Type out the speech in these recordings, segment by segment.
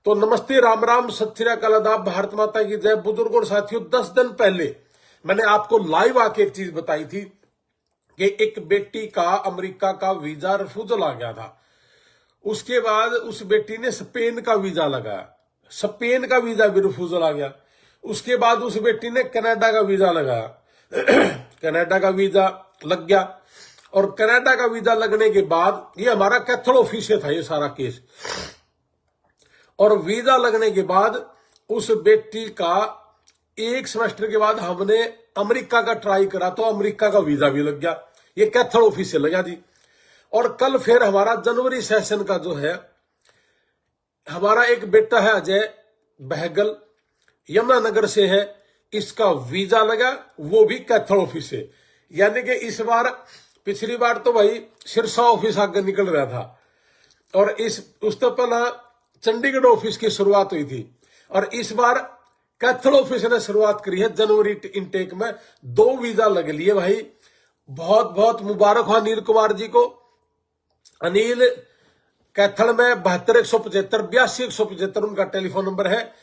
तो नमस्ते, राम राम, सत श्री अकाल, आदाब, भारत माता की जय। बुजुर्ग और साथियों, 10 दिन पहले मैंने आपको लाइव आके एक चीज बताई थी कि एक बेटी का अमेरिका का वीजा रिफ्यूजल आ गया था। उसके बाद उस बेटी ने स्पेन का वीजा लगाया, स्पेन का वीजा भी रिफ्यूजल आ गया। उसके बाद उस बेटी ने कनाडा का वीजा लगाया, कनाडा का वीजा लग गया। और कनाडा का वीजा लगने के बाद, ये हमारा कैथल ऑफिस से था ये सारा केस, और वीजा लगने के बाद उस बेटी का 1 सेमेस्टर के बाद हमने अमेरिका का ट्राई करा तो अमेरिका का वीजा भी लग गया। ये कैथल ऑफिस से लगा जी। और कल फिर हमारा जनवरी सेशन का जो है, हमारा एक बेटा है अजय बहगल, यमुनानगर से है, इसका वीजा लगा, वो भी कैथल ऑफिस से। यानी कि इस बार, पिछली बार तो भाई सिरसा ऑफिस आगे निकल रहा था, और उस तो पहला चंडीगढ़ ऑफिस की शुरुआत हुई थी, और इस बार कैथल ऑफिस ने शुरुआत करी है। जनवरी इनटेक में 2 वीजा लग लिए भाई। बहुत बहुत मुबारक हो अनिल कुमार जी को। अनिल कैथल में 72-175 82-175 उनका टेलीफोन नंबर है।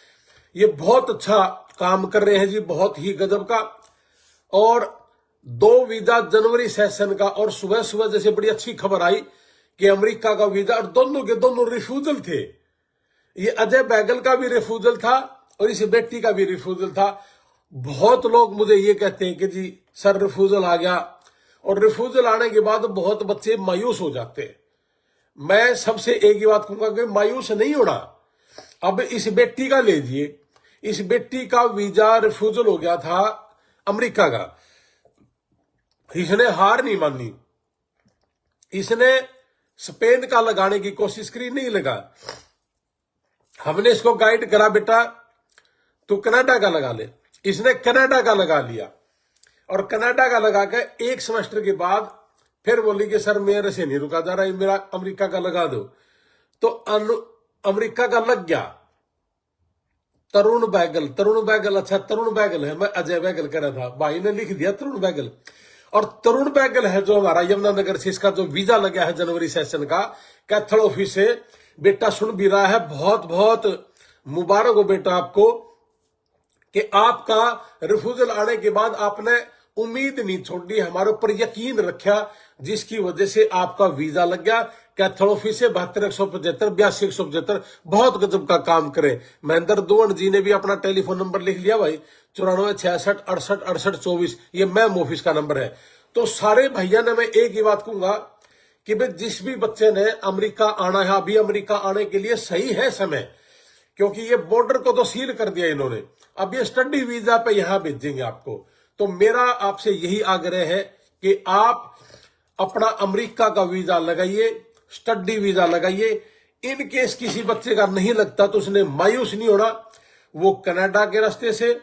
ये बहुत अच्छा काम कर रहे हैं जी, बहुत ही गजब का। और 2 वीजा जनवरी सेशन का, और सुबह सुबह जैसे बड़ी अच्छी खबर आई कि अमेरिका का वीजा, और दोनों के दोनों रिफ्यूजल थे। ये अजय बैगल का भी रिफ्यूजल था और इस बेटी का भी रिफ्यूजल था। बहुत लोग मुझे ये कहते हैं कि जी सर रिफ्यूजल आ गया, और रिफ्यूजल आने के बाद बहुत बच्चे मायूस हो जाते हैं। मैं सबसे एक ही बात कहूंगा कि मायूस नहीं होना। अब इस बेटी का लीजिए, इस बेटी का वीजा रिफ्यूजल हो गया था अमेरिका का। इसने हार नहीं मानी, इसने स्पेन का लगाने की कोशिश करी, नहीं लगा। हमने इसको गाइड करा, बेटा तू कनाडा का लगा ले। इसने कनाडा का लगा लिया, और कनाडा का लगा के 1 सेमेस्टर के बाद फिर बोली कि सर मेरे से नहीं रुका जा रहा, मेरा अमेरिका का लगा दो। तो अमेरिका का लग गया। तरुण बैगल, अच्छा तरुण बैगल है, मैं अजय बैगल कह रहा था, भाई ने लिख दिया तरुण बैगल। और तरुण बैगल है जो हमारा यमुनानगर से, इसका जो वीजा लगा है जनवरी सेशन का कैथल ऑफिस से। बेटा सुन भी रहा है, बहुत बहुत मुबारक हो बेटा आपको कि आपका रिफ्यूजल आने के बाद आपने उम्मीद नहीं छोड़ी, हमारे ऊपर यकीन रखा, जिसकी वजह से आपका वीजा लग गया कैथल ऑफिस से। 72-175 82-175 बहुत गजब का काम करे। महेंद्र दुवन जी ने भी अपना टेलीफोन नंबर लिख लिया भाई, 9466686824, ये मैम ऑफिस का नंबर है। तो सारे भैया ने मैं एक ही बात कहूंगा कि भाई जिस भी बच्चे ने अमेरिका आना है, अभी अमेरिका आने के लिए सही है समय, क्योंकि ये बॉर्डर को तो सील कर दिया इन्होंने। अब ये स्टडी वीजा पे यहां भेजेंगे आपको। तो मेरा आपसे यही आग्रह है कि आप अपना अमेरिका का वीजा लगाइए, स्टडी वीजा लगाइए। इन केस किसी बच्चे का नहीं लगता तो उसने मायूस नहीं होना। वो कनाडा के रास्ते से,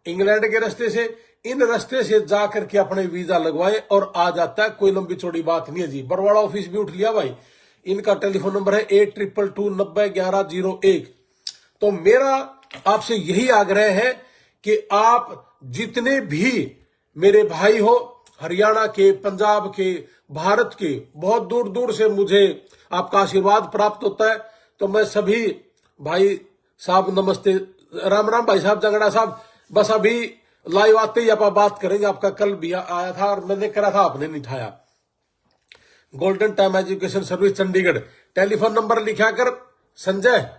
इंग्लैंड के रास्ते से, इन रास्ते से जाकर के अपने वीजा लगवाए और आ जाता है। कोई लंबी चौड़ी बात नहीं है जी। बरवाड़ा ऑफिस भी उठ लिया भाई, इनका टेलीफोन नंबर है 8222-901101। तो मेरा आपसे यही आग्रह है कि आप जितने भी मेरे भाई हो, हरियाणा के, पंजाब के, भारत के, बहुत दूर दूर से मुझे आपका आशीर्वाद प्राप्त होता है। तो मैं सभी भाई साहब, नमस्ते, राम राम भाई साहब, जंगड़ा साहब। बस अभी लाइव आते ही आप बात करेंगे। आपका कल भी आया था और मैंने करा था, आपने नहीं उठाया। Golden time education service Chandigarh, telephone number लिखा कर संजय।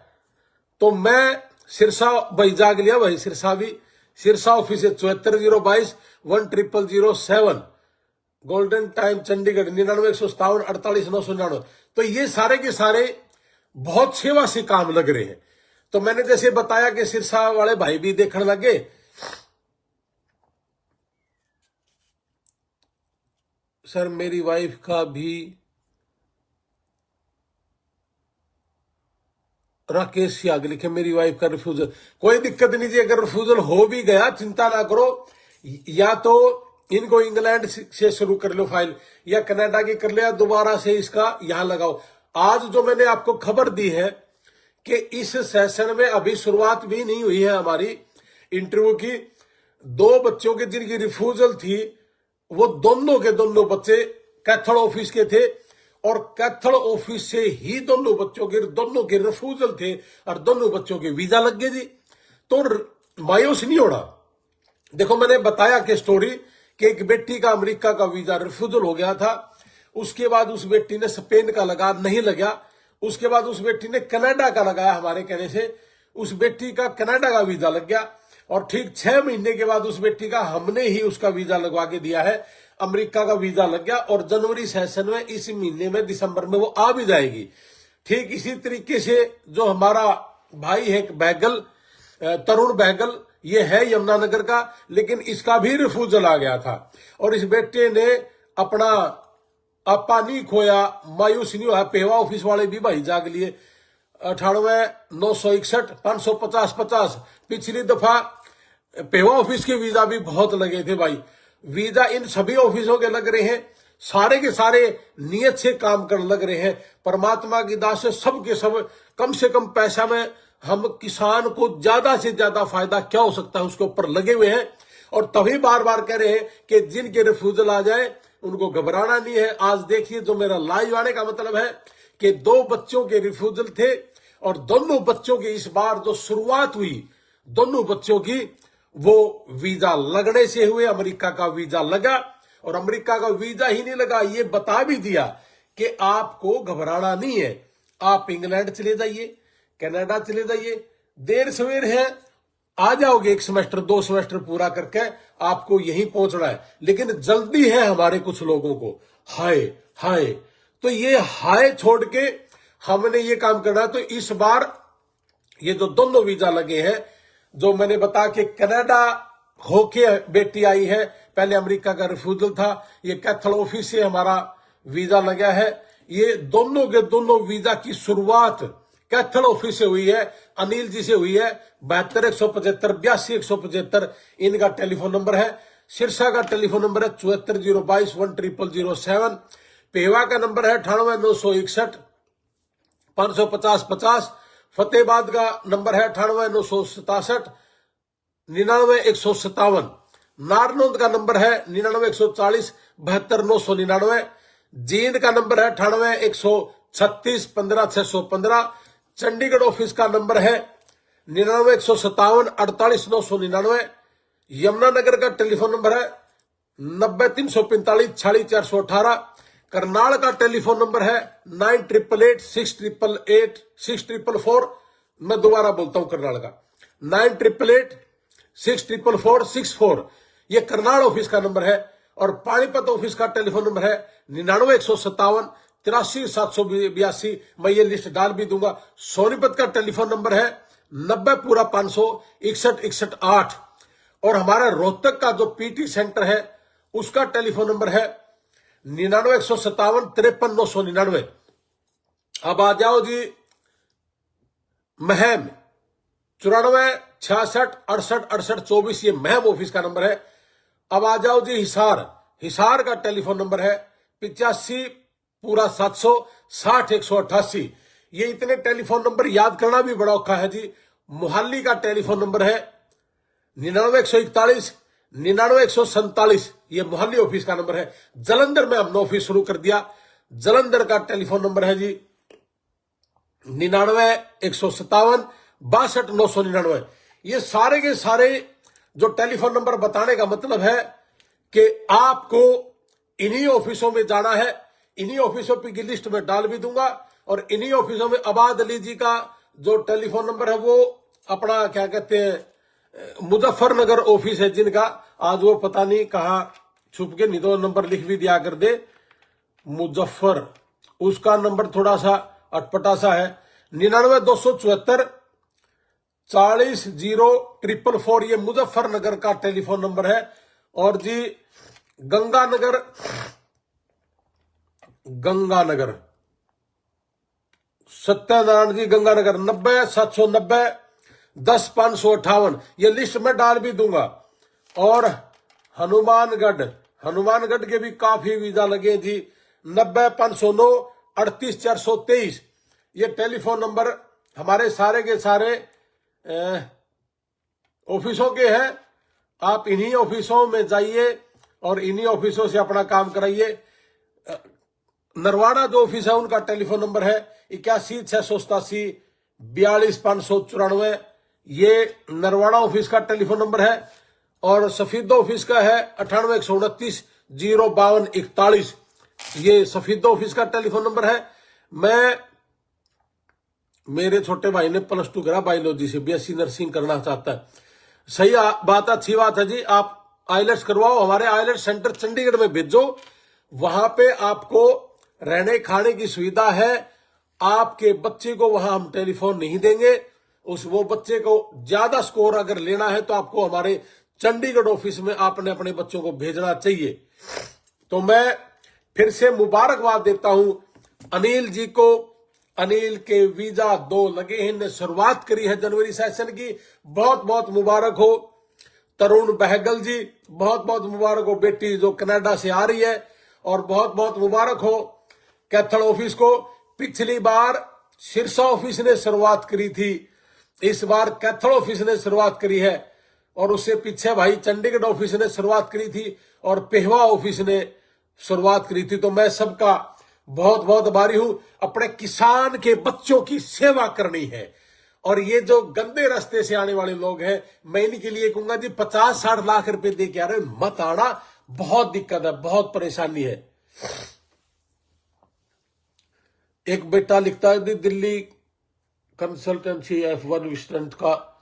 तो मैं सिरसा भाई जाग लिया भाई, सिरसा भी, सिरसा ऑफिस है 7405-10007, गोल्डन टाइम चंडीगढ़ 99-157-48-999। तो ये सारे के सारे बहुत सेवा से काम लग रहे हैं। तो मैंने जैसे बताया कि सिरसा वाले भाई भी देखने लगे। सर मेरी वाइफ का भी, राकेश सियाग लिखे, मेरी वाइफ का रिफ्यूजल। कोई दिक्कत नहीं जी, अगर रिफ्यूजल हो भी गया चिंता ना करो। या तो इनको इंग्लैंड से शुरू कर लो फाइल, या कनाडा की कर लिया, दोबारा से इसका यहां लगाओ। आज जो मैंने आपको खबर दी है कि इस सेशन में अभी शुरुआत भी नहीं हुई है हमारी इंटरव्यू की। 2 बच्चों के जिनकी रिफ्यूजल थी, वो दोनों के दोनों बच्चे कैथल ऑफिस के थे, और कैथल ऑफिस से ही दोनों के रिफ्यूजल थे और दोनों बच्चों के वीजा लग गए जी। तो मायूस नहीं होना। देखो मैंने बताया कि स्टोरी कि एक बेटी का अमेरिका का वीजा रिफ्यूजल हो गया था, उसके बाद उस बेटी ने स्पेन का लगा, नहीं लगा, उसके बाद उस बेटी ने कनाडा का लगाया, हमारे कहने से उस बेटी का कनाडा का वीजा लग गया और ठीक 6 महीने के बाद उस बेटी का हमने ही उसका वीजा लगवा के दिया है, अमेरिका का वीजा लग गया और जनवरी सेशन में इस महीने में दिसंबर में वो आ भी जाएगी। ठीक इसी तरीके से जो हमारा भाई है बैगल, तरुण बैगल, ये है यमुनानगर का, लेकिन इसका भी रिफ्यूजल आ गया था और इस बेटे ने अपना आपा नहीं खोया, मायूस नहीं हुआ। पेवा ऑफिस वाले भी भाई जाग लिए 98,961 550 पिछली दफा पेवा ऑफिस के वीजा भी बहुत लगे थे भाई। वीजा इन सभी ऑफिसों के लग रहे हैं, सारे के सारे नियत से काम करने लग रहे हैं। परमात्मा की दास से सब के सब कम से कम पैसा में हम किसान को ज्यादा से ज्यादा फायदा क्या हो सकता है उसके ऊपर लगे हुए हैं और तभी बार बार कह रहे हैं कि जिनके रिफ्यूजल आ जाए उनको घबराना नहीं है। आज देखिए जो मेरा लाइव आने का मतलब है कि 2 बच्चों के रिफ्यूजल थे और दोनों बच्चों की इस बार जो शुरुआत हुई दोनों बच्चों की वो वीजा लगने से हुए। अमेरिका का वीजा लगा और अमेरिका का वीजा ही नहीं लगा, ये बता भी दिया कि आपको घबराना नहीं है, आप इंग्लैंड चले जाइए, कनाडा चले जाइए, देर सवेर है आ जाओगे, 1 सेमेस्टर 2 सेमेस्टर पूरा करके आपको यहीं पहुंचना है। लेकिन जल्दी है हमारे कुछ लोगों को, हाय हाय, तो ये हाय छोड़ के हमने ये काम करना है। तो इस बार ये जो दोनों वीजा लगे हैं, जो मैंने बता के कनाडा होके बेटी आई है, पहले अमेरिका का रिफ्यूजल था, ये कैथल ऑफिस से हमारा वीजा लगा है। ये दोनों के दोनों वीजा की शुरुआत कैथल ऑफिस से हुई है, अनिल जी से हुई है। 72,175 82,175 इनका टेलीफोन नंबर है। सिरसा का टेलीफोन नंबर है 74,022 10007। पेवा का नंबर है 98,961 550 फतेहाबाद का नंबर है 98,967 99,157। नारनौंद का नंबर है 99,140 72,999। जींद का नंबर है 98,136 15,615। चंडीगढ़ ऑफिस का नंबर है 99,157 48,999। यमुनानगर का टेलीफोन नंबर है 90,345 46,418। करनाल का टेलीफोन नंबर है 9888 688 6444। मैं दोबारा बोलता हूं करनाल का 9888 644 64, ये करनाल ऑफिस का नंबर है। और पानीपत ऑफिस का टेलीफोन नंबर है 99,157 83,782। मैं ये लिस्ट डाल भी दूंगा। सोनीपत का टेलीफोन नंबर है 90 पूरा 500 61 61 8। और हमारा रोहतक का जो पीटी सेंटर है उसका टेलीफोन नंबर है 99,157 53,999। अब आ जाओ जी महम 94 66 68 68 24, ये महम ऑफिस का नंबर है। अब आ जाओ जी हिसार, हिसार का टेलीफोन नंबर है 85 पूरा 700 60 188। ये इतने टेलीफोन नंबर याद करना भी बड़ा औखा है जी। मोहाली का टेलीफोन नंबर है 99,141 99,147, ये मोहाली ऑफिस का नंबर है। जलंधर में हमने ऑफिस शुरू कर दिया। जलंधर का टेलीफोन नंबर है जी 99,157 62,999। ये सारे के सारे जो टेलीफोन नंबर बताने का मतलब है कि आपको इन्हीं ऑफिसों में जाना है। इन्हीं ऑफिसों की लिस्ट में डाल भी दूंगा। और इन्हीं ऑफिसों में अबाद अली जी का जो टेलीफोन नंबर है वो अपना क्या कहते हैं मुजफ्फरनगर ऑफिस है जिनका, आज वो पता नहीं कहाँ छुप के, नहीं तो नंबर लिख भी दिया कर दे। मुजफ्फर, उसका नंबर थोड़ा सा अटपटा सा है 99,274 40,044, ये मुजफ्फरनगर का टेलीफोन नंबर है। और जी गंगानगर, गंगानगर सत्यनारायण जी गंगानगर 90,790 10,558, ये लिस्ट में डाल भी दूंगा। और हनुमानगढ़, हनुमानगढ़ के भी काफी वीजा लगे जी 90,509 38,423। ये टेलीफोन नंबर हमारे सारे के सारे ऑफिसों के हैं। आप इन्हीं ऑफिसों में जाइए और इन्हीं ऑफिसों से अपना काम कराइए। नरवाड़ा जो ऑफिस है उनका टेलीफोन नंबर है 81 687 42 594। ये नरवाड़ा ऑफिस का टेलीफोन नंबर है। और सफीदा ऑफिस का है 98 129 052 41। ये सफीदा ऑफिस का टेलीफोन नंबर है। मेरे छोटे भाई ने +2 करा बायोलॉजी से, BSc नर्सिंग करना चाहता है। सही बात, अच्छी बात है जी। आप आइलेट्स करवाओ, हमारे आइलेट्स सेंटर चंडीगढ़ में भेजो। वहां पे आपको रहने खाने की सुविधा है। आपके बच्चे को वहां हम टेलीफोन नहीं देंगे। वो बच्चे को ज्यादा स्कोर अगर लेना है तो आपको हमारे चंडीगढ़ ऑफिस में आपने अपने बच्चों को भेजना चाहिए। तो मैं फिर से मुबारकबाद देता हूं अनिल जी को। अनिल के वीजा 2 लगे हैं, ने शुरुआत करी है जनवरी सेशन की। बहुत बहुत मुबारक हो। तरुण बहगल जी, बहुत बहुत मुबारक हो, बेटी जो कनाडा से आ रही है। और बहुत बहुत मुबारक हो कैथल ऑफिस को। पिछली बार सिरसा ऑफिस ने शुरुआत करी थी, इस बार कैथल ऑफिस ने शुरुआत करी है। और उससे पीछे भाई चंडीगढ़ ऑफिस ने शुरुआत करी थी और पेहवा ऑफिस ने शुरुआत करी थी। तो मैं सबका बहुत बहुत आभारी हूं। अपने किसान के बच्चों की सेवा करनी है। और ये जो गंदे रास्ते से आने वाले लोग हैं, मैं इनके लिए कहूंगा जी 50-60 लाख रुपए दे के आ रहे मत आना। बहुत दिक्कत है, बहुत परेशानी है। एक बेटा लिखता है दिल्ली कंसल्टेंसी F1 विस्टंट का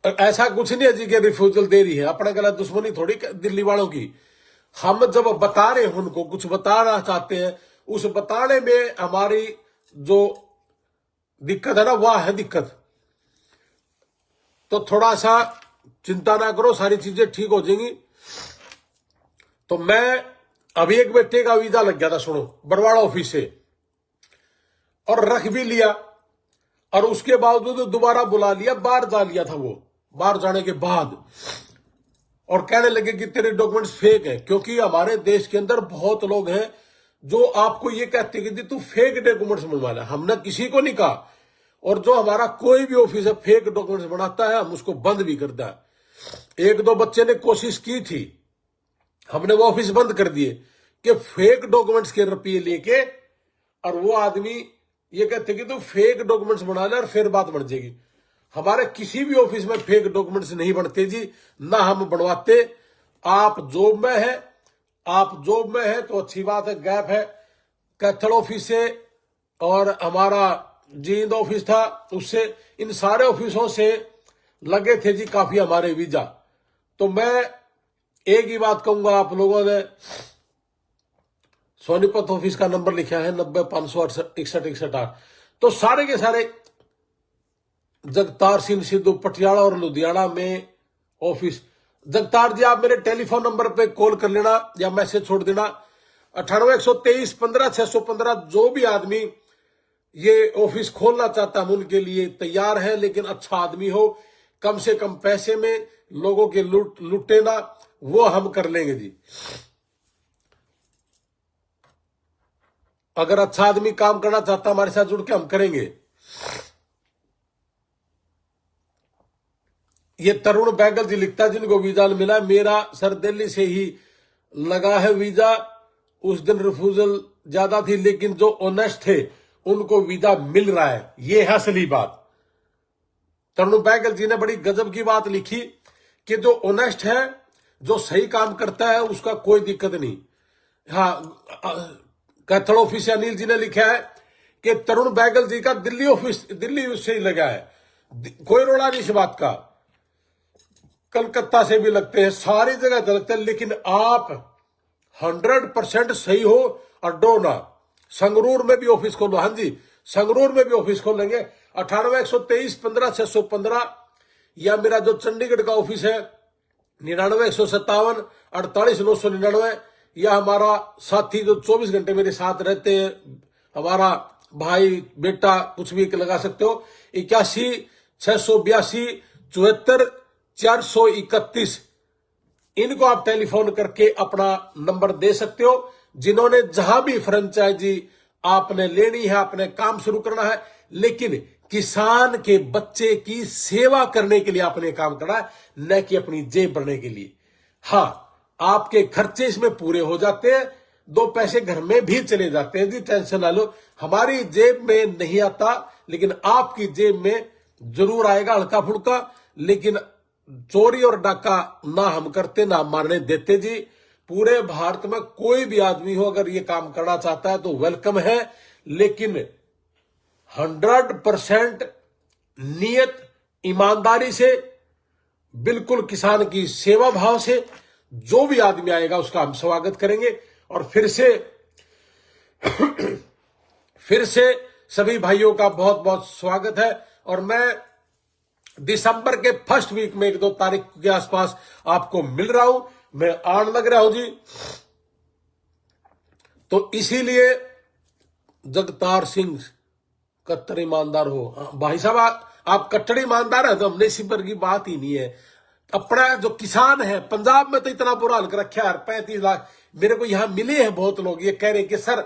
ऐसा कुछ नहीं है जी कि रिफ्यूजल दे रही है। अपना गलत दुश्मनी थोड़ी दिल्ली वालों की। हम जब बता रहे हैं उनको कुछ बताना चाहते हैं, उस बताने में हमारी जो दिक्कत है ना, वह है दिक्कत। तो थोड़ा सा चिंता ना करो, सारी चीजें ठीक हो जाएंगी। तो मैं अभी एक बेटे का वीजा लग गया था, सुनो, बरवाड़ा ऑफिस से, और रख भी लिया। और उसके बावजूद दोबारा बुला लिया, बाहर जा लिया था वो। बाहर जाने के बाद और कहने लगे कि तेरे डॉक्यूमेंट्स फेक है। क्योंकि हमारे देश के अंदर बहुत लोग हैं जो आपको ये कहते हैं कि तू फेक डॉक्यूमेंट्स बनवा ले। हमने किसी को नहीं कहा। और जो हमारा कोई भी ऑफिस है फेक डॉक्यूमेंट्स बनाता है, हम उसको बंद भी करता है। 1-2 बच्चे ने कोशिश की थी, हमने वो ऑफिस बंद कर दिए कि फेक डॉक्यूमेंट्स के रुपये लेके। और वो आदमी ये कहते कि तू फेक डॉक्यूमेंट्स बना ले और फिर बात बढ़ जाएगी। हमारे किसी भी ऑफिस में फेक डॉक्यूमेंट्स नहीं बनते जी, ना हम बनवाते। आप जॉब में है, आप जॉब में है तो अच्छी बात है, गैप है। कैथल ऑफिस से और हमारा जींद ऑफिस था, उससे, इन सारे ऑफिसों से लगे थे जी काफी हमारे वीजा। तो मैं एक ही बात कहूंगा, आप लोगों ने सोनीपत ऑफिस का नंबर लिखा है 90-561-61-8। तो सारे के सारे जगतार सिंह सिद्धू पटियाला और लुधियाना में ऑफिस। जगतार जी, आप मेरे टेलीफोन नंबर पे कॉल कर लेना या मैसेज छोड़ देना 98-123-15-615। जो भी आदमी ये ऑफिस खोलना चाहता है उनके लिए तैयार है, लेकिन अच्छा आदमी हो, कम से कम पैसे में लोगों के लुटे ना, वो हम कर लेंगे जी। अगर अच्छा आदमी काम करना चाहता हमारे साथ जुड़ के, हम करेंगे। ये तरुण बैगल जी लिखता है जिनको वीजा मिला, मेरा सर दिल्ली से ही लगा है वीजा। उस दिन रिफ्यूजल ज्यादा थी, लेकिन जो ऑनेस्ट थे उनको वीजा मिल रहा है। ये है असली बात। तरुण बैगल जी ने बड़ी गजब की बात लिखी कि जो ऑनेस्ट है, जो सही काम करता है, उसका कोई दिक्कत नहीं। हाँ, कैथल ऑफिस से अनिल जी ने लिखा है कि तरुण बैगल जी का दिल्ली से ही लगा है। कोई रोड़ा नहीं इस बात का। कलकत्ता से भी लगते हैं, सारी जगह लगते हैं, लेकिन आप 100% सही हो और डो ना। संगरूर में भी ऑफिस खोलो। हाँ जी, संगरूर में भी ऑफिस खोलेंगे। 98-123-15-615 या मेरा जो चंडीगढ़ का ऑफिस है 99-157-48-999, या हमारा साथी जो 24 घंटे मेरे साथ रहते हैं, हमारा भाई बेटा, कुछ भी लगा सकते हो, 81-682-74-431। इनको आप टेलीफोन करके अपना नंबर दे सकते हो। जिन्होंने जहां भी फ्रेंचाइजी आपने लेनी है, आपने काम शुरू करना है, लेकिन किसान के बच्चे की सेवा करने के लिए आपने काम करा है, न कि अपनी जेब भरने के लिए। हाँ, आपके खर्चे इसमें पूरे हो जाते हैं, 2 पैसे घर में भी चले जाते हैं जी, टेंशन ना लो। हमारी जेब में नहीं आता, लेकिन आपकी जेब में जरूर आएगा हल्का फुल्का। लेकिन चोरी और डाका ना हम करते, ना मारने देते जी। पूरे भारत में कोई भी आदमी हो अगर ये काम करना चाहता है तो वेलकम है, लेकिन 100% नियत ईमानदारी से, बिल्कुल किसान की सेवा भाव से जो भी आदमी आएगा उसका हम स्वागत करेंगे। और फिर से सभी भाइयों का बहुत बहुत स्वागत है। और मैं दिसंबर के फर्स्ट वीक में 1-2 तारीख के आसपास आपको मिल रहा हूं, मैं आने लग रहा हूं जी। तो इसीलिए जगतार सिंह कट्टर ईमानदार हो। भाई साहब आप कट्टर ईमानदार है तो हमने सिपर की बात ही नहीं है। अपना जो किसान है पंजाब में तो इतना बुरा हाल कर रखा है, 35 लाख। मेरे को यहां मिले हैं बहुत लोग, ये कह रहे हैं कि सर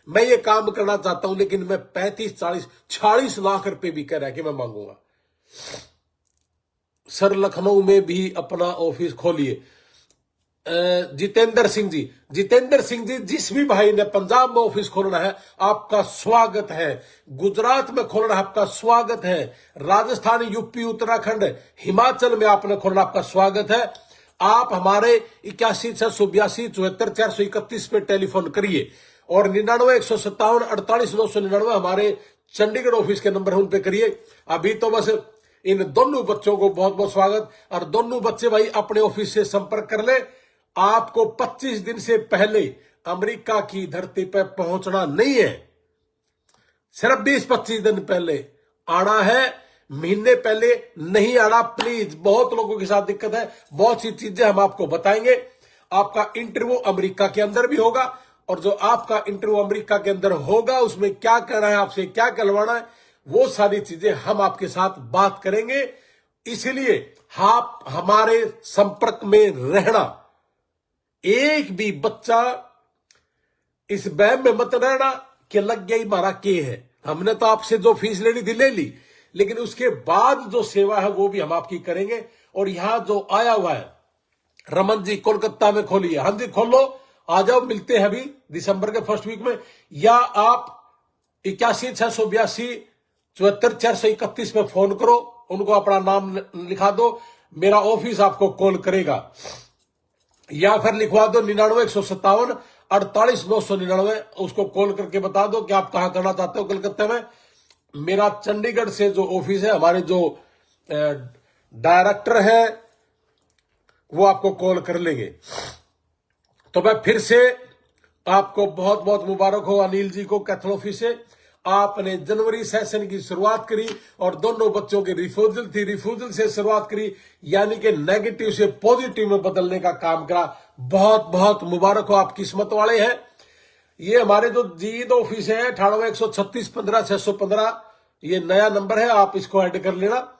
मैं ये काम करना चाहता हूं, लेकिन मैं 35-40 लाख रुपए भी कह रहा है कि मैं मांगूंगा। सर लखनऊ में भी अपना ऑफिस खोलिए। जितेंद्र सिंह जी, जिस भी भाई ने पंजाब में ऑफिस खोलना है आपका स्वागत है, गुजरात में खोलना है आपका स्वागत है, राजस्थान, यूपी, उत्तराखंड, हिमाचल में आपने खोलना आपका स्वागत है। आप हमारे 81-682-74-431 पे टेलीफोन करिए और 99-157-48-999 हमारे चंडीगढ़ ऑफिस के नंबर है, उन पे करिए। अभी तो बस इन दोनों बच्चों को बहुत बहुत स्वागत। और दोनों बच्चे भाई अपने ऑफिस से संपर्क कर ले। आपको 25 दिन से पहले अमेरिका की धरती पर पहुंचना नहीं है, सिर्फ 20-25 दिन पहले आना है, महीने पहले नहीं आना प्लीज। बहुत लोगों के साथ दिक्कत है, बहुत सी चीजें हम आपको बताएंगे। आपका इंटरव्यू अमेरिका के अंदर भी होगा, और जो आपका इंटरव्यू अमेरिका के अंदर होगा उसमें क्या करना है, आपसे क्या करवाना है, वो सारी चीजें हम आपके साथ बात करेंगे। इसलिए आप हमारे संपर्क में रहना। एक भी बच्चा इस वहम में मत रहना कि लग गया ही मारा के है। हमने तो आपसे जो फीस लेनी थी ले ली, लेकिन उसके बाद जो सेवा है वो भी हम आपकी करेंगे। और यहां जो आया हुआ है रमन जी, कोलकाता में खोलिए। हाँ जी खोलो, आ जाओ, मिलते हैं अभी दिसंबर के फर्स्ट वीक में। या आप 81-682-74-431 पे फोन करो, उनको अपना नाम लिखा दो, मेरा ऑफिस आपको कॉल करेगा। या फिर लिखवा दो 99-157-48-999, उसको कॉल करके बता दो कि आप कहां करना चाहते हो कलकत्ते में। मेरा चंडीगढ़ से जो ऑफिस है, हमारे जो डायरेक्टर है वो आपको कॉल कर लेंगे। तो मैं फिर से आपको बहुत बहुत मुबारक हो अनिल जी को कैथल ऑफिस से। आपने जनवरी सेशन की शुरुआत करी और दोनों बच्चों की रिफ्यूजल थी, रिफ्यूजल से शुरुआत करी, यानी कि नेगेटिव से पॉजिटिव में बदलने का काम करा। बहुत बहुत मुबारक हो, आप किस्मत वाले हैं। ये हमारे जो जींद ऑफिस है 98-136-15-615, ये नया नंबर है, आप इसको ऐड कर लेना।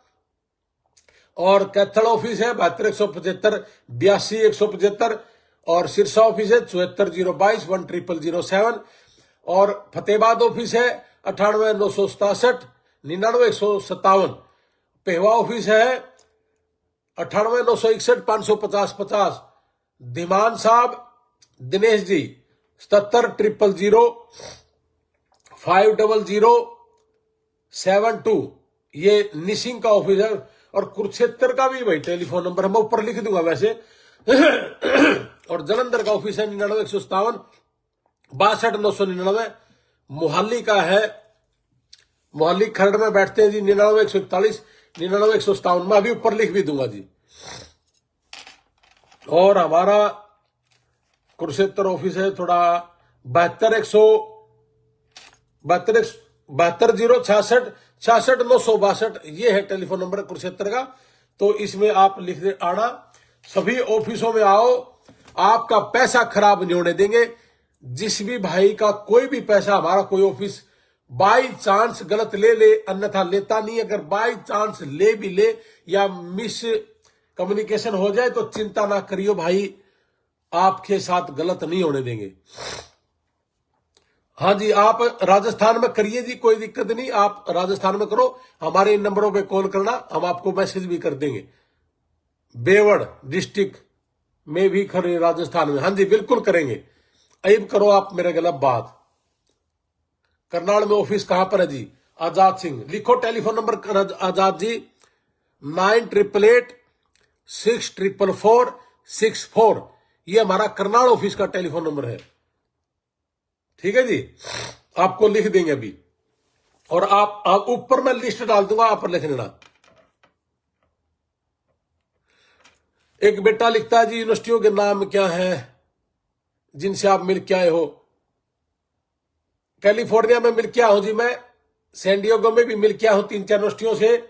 और कैथल ऑफिस है 72-175-82-175, और सिरसा ऑफिस है 74-022-10007, और फतेहाबाद ऑफिस है 98-967-99-157, पेहवा ऑफिस है 98-961-550-50, धीमान साहब दिनेश जी 77-000-500-72, ये निशिंग का ऑफिस है। और कुरुक्षेत्र का भी भाई टेलीफोन नंबर है, मैं ऊपर लिख दूंगा वैसे। और जलंधर का ऑफिस है 99-157-62-999, मोहाली का है, मोहाली खरड़ में बैठते हैं जी 99-141-99-157, मैं अभी ऊपर लिख भी दूंगा जी। और हमारा कुरुक्षेत्र ऑफिस है थोड़ा 72-066-66-962, ये है टेलीफोन नंबर कुरुक्षेत्र का। तो इसमें आप लिख दे आना, सभी ऑफिसों में आओ, आपका पैसा खराब नहीं होने देंगे। जिस भी भाई का कोई भी पैसा हमारा कोई ऑफिस बाई चांस गलत ले ले, अन्यथा लेता नहीं। अगर बाई चांस ले भी ले या मिस कम्युनिकेशन हो जाए तो चिंता ना करियो भाई, आपके साथ गलत नहीं होने देंगे। हाँ जी, आप राजस्थान में करिए जी, कोई दिक्कत नहीं, आप राजस्थान में करो, हमारे इन नंबरों पे कॉल करना, हम आपको मैसेज भी कर देंगे। बेवड़ डिस्ट्रिक्ट में भी खड़े राजस्थान में, हाँ जी बिल्कुल करेंगे। अब करो आप मेरे गलत बात। करनाल में ऑफिस कहां पर है जी? आजाद सिंह, लिखो टेलीफोन नंबर आजाद जी 9888 644 ये हमारा करनाल ऑफिस का टेलीफोन नंबर है। ठीक है जी, आपको लिख देंगे अभी, और आप ऊपर मैं लिस्ट डाल दूंगा, आप पर लिख लेना। एक बेटा लिखता है जी यूनिवर्सिटियों के नाम क्या है जिनसे आप मिल के आए हो? कैलिफोर्निया में मिल के आया हूं जी मैं, सैन डिएगो में भी मिल के आया हूं 3-4 यूनिवर्सिटियों से,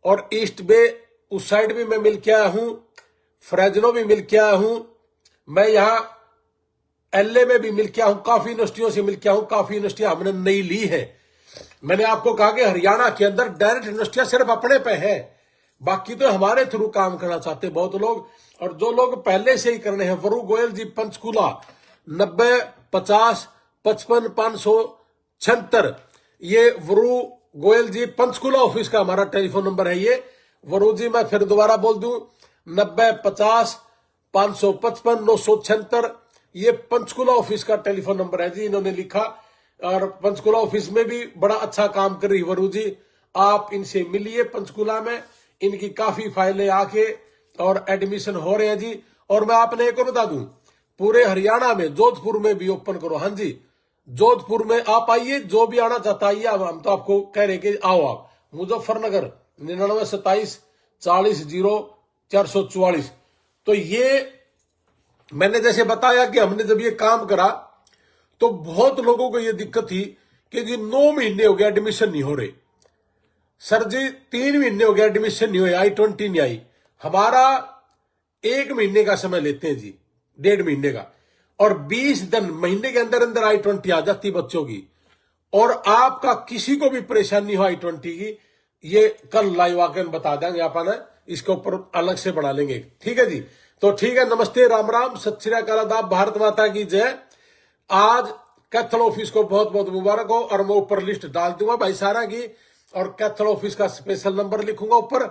और ईस्ट बे उस साइड भी मैं मिल के आया हूं, फ्रेजनो भी मिल के आया हूं, मैं यहां एलए में भी मिल के आया हूं, काफी यूनिवर्सिटियों से मिल के आया हूं, काफी यूनिवर्सिटियां हमने नई ली है। मैंने आपको कहा कि हरियाणा के अंदर डायरेक्ट यूनिवर्सिटियां सिर्फ अपने पे है, बाकी तो हमारे थ्रू काम करना चाहते हैं बहुत लोग, और जो लोग पहले से ही करने हैं, वरु गोयल जी पंचकूला 9050555576, ये वरु गोयल जी पंचकूला ऑफिस का हमारा टेलीफोन नंबर है। ये वरु जी, मैं फिर दोबारा बोल दूं 9050555976, ये पंचकूला ऑफिस का टेलीफोन नंबर है जी, इन्होंने लिखा। और पंचकूला ऑफिस में भी बड़ा अच्छा काम कर रही वरु जी, आप इनसे मिलिए। पंचकूला में इनकी काफी फाइलें आके और एडमिशन हो रहे हैं जी। और मैं आपने एक और बता दूं, पूरे हरियाणा में जोधपुर में भी ओपन करो। हाँ जी, जोधपुर में आप आइए, जो भी आना चाहता है, हम तो आपको कह रहे कि आओ आप। मुजफ्फरनगर 9927400444। तो ये मैंने जैसे बताया कि हमने जब ये काम करा तो बहुत लोगों को ये दिक्कत थी कि जी 9 महीने हो गए एडमिशन नहीं हो रहे, सर जी 3 महीने हो गए एडमिशन नहीं हुए, I-20 नहीं आई। हमारा 1 महीने का समय लेते हैं जी, 1.5 महीने का, और 20 दिन महीने के अंदर अंदर I-20 आ जाती बच्चों की, और आपका किसी को भी परेशानी हो I-20 की, ये कल लाइव आकर बता देंगे अपन, इसके ऊपर अलग से बना लेंगे। ठीक है जी, तो ठीक है, नमस्ते, राम राम, सत श्री अकाल, आदाब, भारत माता की जय। आज कैथल ऑफिस को बहुत बहुत मुबारक हो, और मैं ऊपर लिस्ट डाल दूंगा भाई सारा की, और कैथल ऑफिस का स्पेशल नंबर लिखूंगा ऊपर।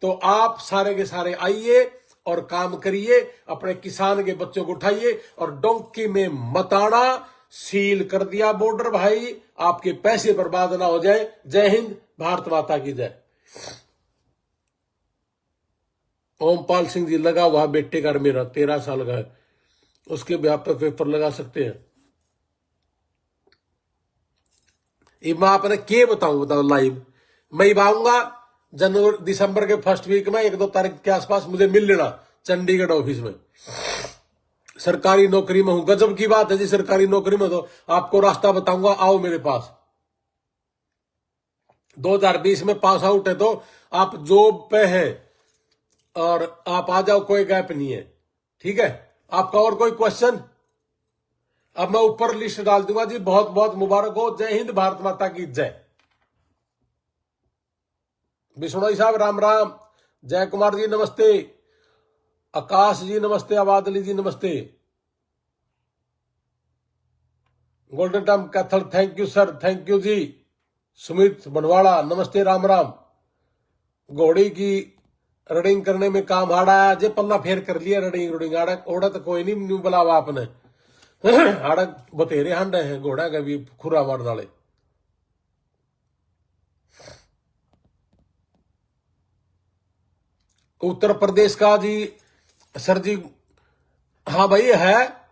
तो आप सारे के सारे आइए और काम करिए, अपने किसान के बच्चों को उठाइए, और डोंकी में मत आना, सील कर दिया बॉर्डर भाई, आपके पैसे बर्बाद ना हो जाए। जय हिंद, भारत माता की जय। ओमपाल सिंह जी, लगा हुआ बेटे का मेरा 13 साल का है, उसके ब्याह पर पेपर लगा सकते हैं? मैं आपने क्या बताओ लाइव, मैं आऊंगा जनवरी दिसंबर के फर्स्ट वीक में, 1-2 तारीख के आसपास मुझे मिल लेना चंडीगढ़ ऑफिस में। सरकारी नौकरी में हूं, गजब की बात है जी, सरकारी नौकरी में, तो आपको रास्ता बताऊंगा, आओ मेरे पास। 2020 में पास आउट है, तो आप जॉब पे है और आप आ जाओ, कोई गैप नहीं है। ठीक है, आपका और कोई क्वेश्चन? अब मैं ऊपर लिस्ट डाल दूंगा जी। बहुत बहुत मुबारक हो, जय हिंद, भारत माता की जय। बिश्नोई साहब राम राम, जय कुमार जी नमस्ते, आकाश जी नमस्ते, आबाद अली जी नमस्ते, golden time Kaithal, thank you sir, thank you ji. Sumit Banwada नमस्ते, राम राम। घोड़ी की रडिंग करने में काम आड़ा है, जे पल्ला फेर कर लिया रडिंग आड़ा ओड़ा तो कोई नहीं बुलावा आपने, आड़ा बतेरे हांडे हैं घोड़ा का भी खुरा मारने वाले। उत्तर प्रदेश का जी, सर जी, हाँ भाई है,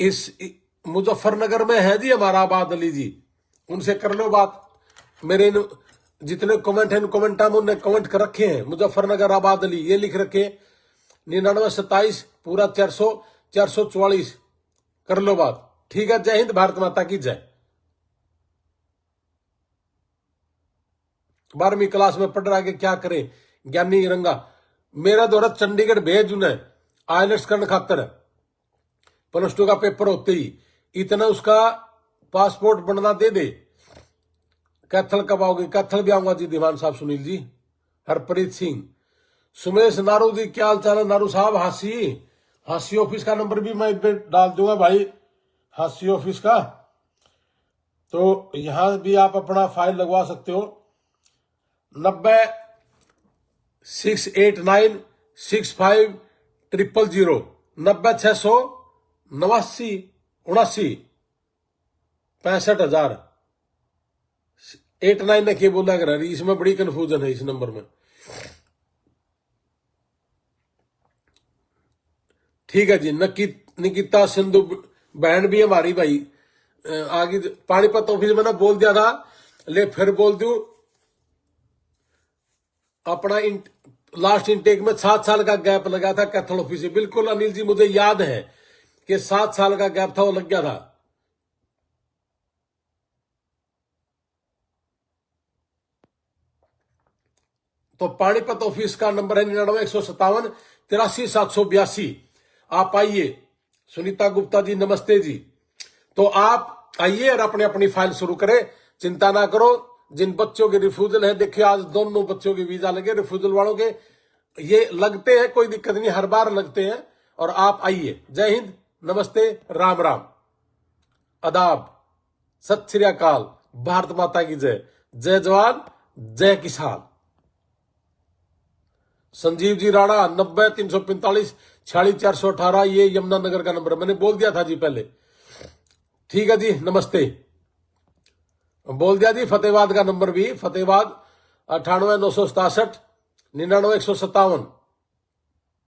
इस मुजफ्फरनगर में है जी हमारा आबाद अली जी, उनसे कर लो बात। मेरे जितने कमेंट हैं कमेंट में उन्होंने कमेंट कर रखे हैं, मुजफ्फरनगर आबाद अली, ये लिख रखे 9927 पूरा 444, कर लो बात। ठीक है, जय हिंद, भारत माता की जय। 12वीं क्लास में पढ़ रहा है कि क्या करें, ज्ञानी रंगा, मेरा दौरा चंडीगढ़ भेज उन्हें आइलेट्स करने खातर, +2 का पेपर होते ही इतना उसका पासपोर्ट बनना दे दे। कैथल कब आओगे? कैथल भी आऊंगा जी, दीवान साहब, सुनील जी, हरप्रीत सिंह, सुमेश नारू जी, क्या हाल चाल है नारू साहब? हासी ऑफिस का नंबर भी मैं डाल दूंगा भाई, हासी ऑफिस का तो यहां भी आप अपना फाइल लगवा सकते हो। 90-689-6500 90-689-79-79 89 ने क्या बोला कर, इसमें बड़ी कंफ्यूजन है इस नंबर में। ठीक है जी। निकिता सिंधु बहन भी हमारी भाई आगे पानीपत ऑफिस में ना बोल दिया था, ले फिर बोल दूं, अपना लास्ट इनटेक में 7 साल का गैप लगा था कैथल ऑफिस से। बिल्कुल अनिल जी, मुझे याद है कि 7 साल का गैप था, वो लग गया था। तो पानीपत ऑफिस का नंबर है 99-157-83-782। आप आइए। सुनीता गुप्ता जी नमस्ते जी। तो आप आइए और अपने अपनी फाइल शुरू करें, चिंता ना करो। जिन बच्चों के रिफ्यूजल है, देखिए आज दोनों बच्चों के वीजा लगे, रिफ्यूजल वालों के ये लगते हैं, कोई दिक्कत नहीं, हर बार लगते हैं। और आप आइए। जय हिंद, नमस्ते, राम राम, आदाब, सत श्री अकाल, भारत माता की जय। जय जवान, जय किसान। संजीव जी राणा 90-345-46-418, ये यमुनानगर का नंबर मैंने बोल दिया था जी पहले। ठीक है जी, नमस्ते। बोल दिया जी फतेहाबाद का नंबर भी, फतेहाबाद 98-967-99-157।